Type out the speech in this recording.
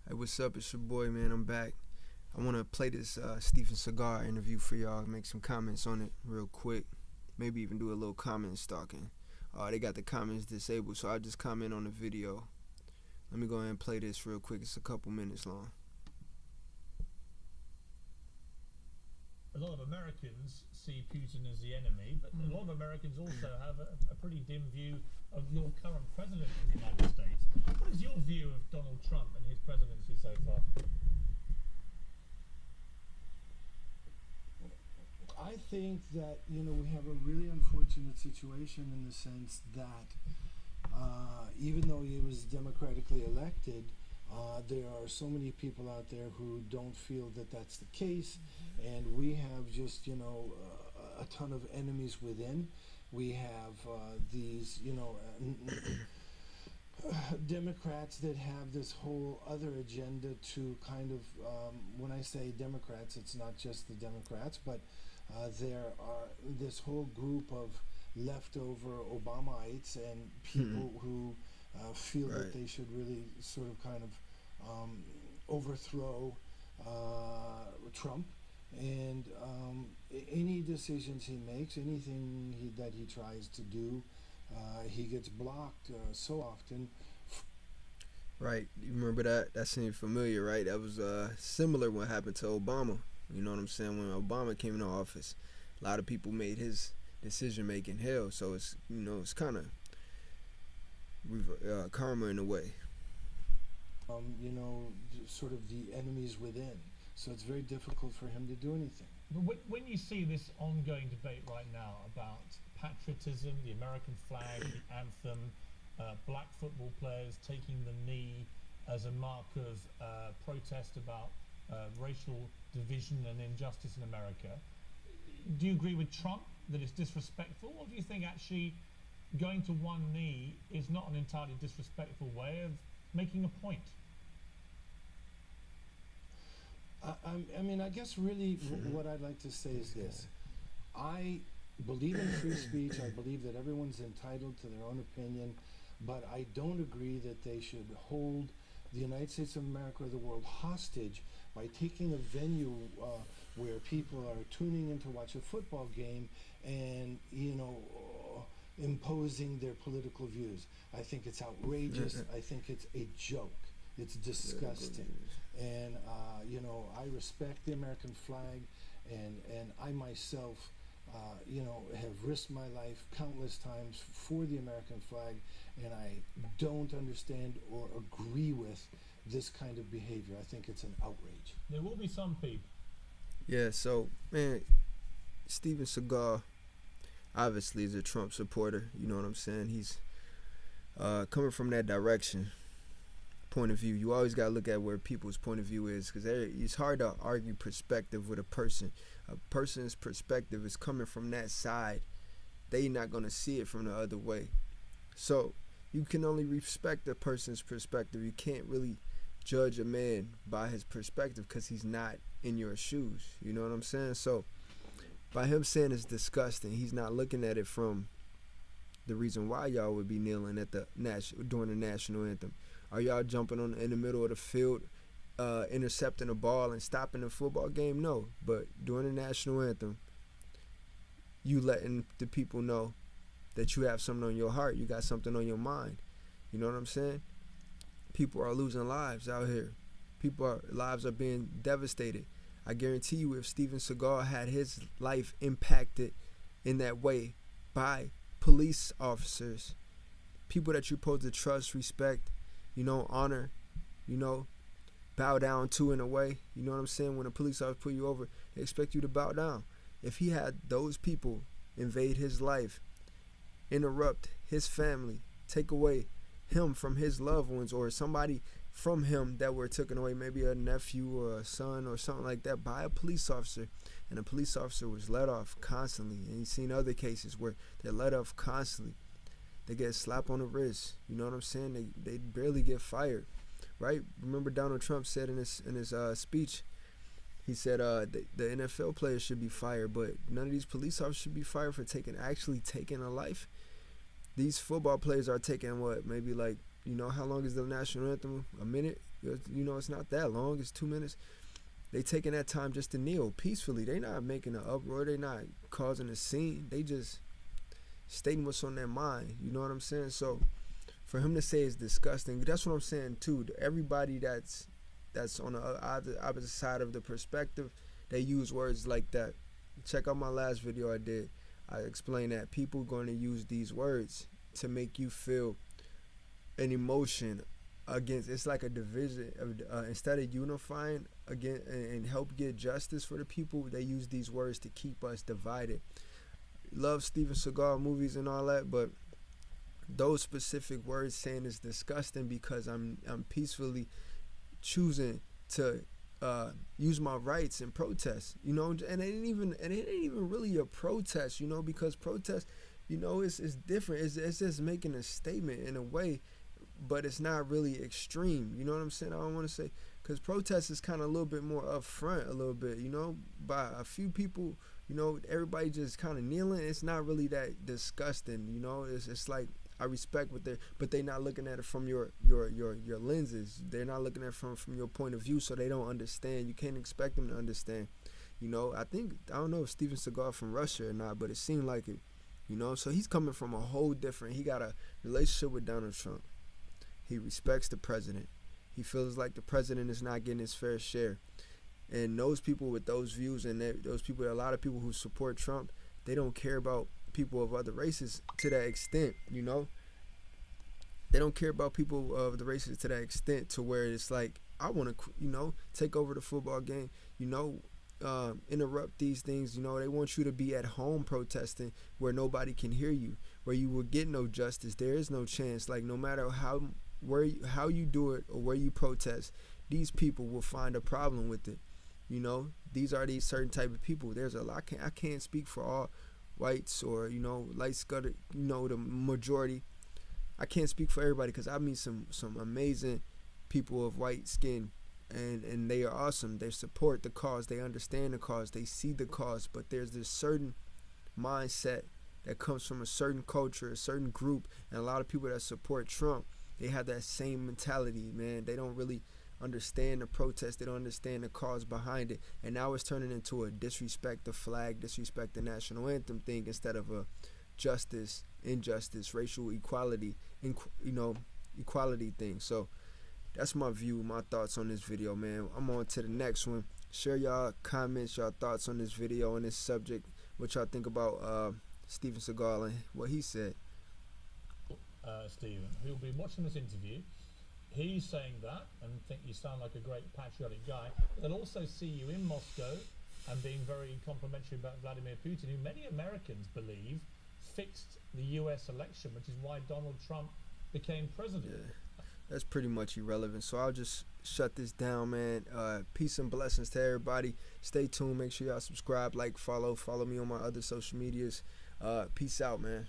Hey, what's up? It's your boy, man. I'm back. I want to play this Steven Segal interview for y'all, make some comments on it real quick. Maybe even do a little comment stalking. They got the comments disabled, so I'll just comment on the video. Let me go ahead and play this real quick. It's a couple minutes long. A lot of Americans see Putin as the enemy, but a lot of Americans also have a pretty dim view of your current president of the United States. What is your view of Donald Trump and his presidency so far? I think that, we have a really unfortunate situation in the sense that even though he was democratically elected, there are so many people out there who don't feel that that's the case, and we have just, a ton of enemies within. We have these, Democrats that have this whole other agenda to kind of, when I say Democrats, it's not just the Democrats, but there are this whole group of leftover Obamaites and people who feel that they should really sort of kind of overthrow Trump, and any decisions he makes, anything that he tries to do, he gets blocked so often. Right. You remember that? That seemed familiar, right? That was similar what happened to Obama. You know what I'm saying? When Obama came into office, a lot of people made his decision making hell. So it's it's kind of karma in a way. Sort of the enemies within. So it's very difficult for him to do anything. But when you see this ongoing debate right now about patriotism, the American flag, the anthem, black football players taking the knee as a mark of protest about racial division and injustice in America, do you agree with Trump that it's disrespectful, or do you think actually going to one knee is not an entirely disrespectful way of making a point? I guess really what I'd like to say is this. I believe in free speech. I believe that everyone's entitled to their own opinion, but I don't agree that they should hold the United States of America or the world hostage by taking a venue where people are tuning in to watch a football game and, imposing their political views. I think it's outrageous. I think it's a joke. It's disgusting. And, I respect the American flag, and I myself, have risked my life countless times for the American flag, and I don't understand or agree with this kind of behavior. I think it's an outrage. There will be some people. Yeah, so, man, Steven Segal obviously is a Trump supporter. You know what I'm saying? He's coming from that direction. Point of view, you always got to look at where people's point of view is, because it's hard to argue perspective with a person. A person's perspective is coming from that side. They not going to see it from the other way. So you can only respect a person's perspective. You can't really judge a man by his perspective because he's not in your shoes. You know what I'm saying? So by him saying it's disgusting, he's not looking at it from the reason why y'all would be kneeling at during the national anthem. Are y'all jumping in the middle of the field, intercepting a ball and stopping the football game? No. But during the national anthem, you letting the people know that you have something on your heart. You got something on your mind. You know what I'm saying? People are losing lives out here. Lives are being devastated. I guarantee you, if Steven Segal had his life impacted in that way by police officers, people that you're supposed to trust, respect, honor, bow down to in a way. You know what I'm saying? When a police officer put you over, they expect you to bow down. If he had those people invade his life, interrupt his family, take away him from his loved ones, or somebody from him that were taken away, maybe a nephew or a son or something like that, by a police officer, and a police officer was let off constantly, and you've seen other cases where they're let off constantly. They get a slap on the wrist. You know what I'm saying? They barely get fired, right? Remember Donald Trump said in his speech, he said the NFL players should be fired, but none of these police officers should be fired for actually taking a life. These football players are taking maybe like You know, how long is the national anthem? A minute? You know, it's not that long. It's 2 minutes. They taking that time just to kneel peacefully. They not making an uproar. They not causing a scene. They just stating what's on their mind. You know what I'm saying? So for him to say it's disgusting, that's what I'm saying too. Everybody that's on the opposite side of the perspective, they use words like that. Check out my last video I did. I explained that people going to use these words to make you feel an emotion against. It's like a division of, instead of unifying again and help get justice for the people, they use these words to keep us divided. Love Steven Segal movies and all that, but those specific words saying it's disgusting because I'm peacefully choosing to use my rights and protest, you know, and it ain't even really a protest, you know, because protest, you know, it's different. It's just making a statement in a way, but it's not really extreme. You know what I'm saying? I don't want to say, because protest is kind of a little bit more upfront, a little bit, you know, by a few people. You know, everybody just kind of kneeling. It's not really that disgusting, you know. It's like, I respect what but they're not looking at it from your lenses. They're not looking at it from your point of view, so they don't understand. You can't expect them to understand. You know, I don't know if Steven Seagal from Russia or not, but it seemed like it. You know, so he's coming from a whole different. He got a relationship with Donald Trump. He respects the president. He feels like the president is not getting his fair share. And those people with those views and those people, a lot of people who support Trump, they don't care about people of other races to that extent, you know. They don't care about people of the races to that extent to where it's like, I want to, you know, take over the football game, you know, interrupt these things. You know, they want you to be at home protesting where nobody can hear you, where you will get no justice. There is no chance. Like, no matter how you do it or where you protest, these people will find a problem with it. You know, these certain type of people. There's a lot. I can't speak for all whites or, you know, light skinned, you know, the majority. I can't speak for everybody because I meet some amazing people of white skin, and they are awesome. They support the cause. They understand the cause. They see the cause. But there's this certain mindset that comes from a certain culture, a certain group, and a lot of people that support Trump, they have that same mentality, man. They don't really understand the protest. They don't understand the cause behind it. And now it's turning into a disrespect the flag, disrespect the national anthem thing instead of a justice, injustice, racial equality, equality thing. So that's my view, my thoughts on this video, man. I'm on to the next one. Share y'all comments, y'all thoughts on this video and this subject, what y'all think about Steven Seagal and what he said. Stephen, who'll be watching this interview, he's saying that and think you sound like a great patriotic guy. They'll also see you in Moscow and being very complimentary about Vladimir Putin, who many Americans believe fixed the US election, which is why Donald Trump became president. Yeah, that's pretty much irrelevant. So I'll just shut this down, man. Peace and blessings to everybody. Stay tuned. Make sure y'all subscribe, like, follow me on my other social medias. Peace out, man.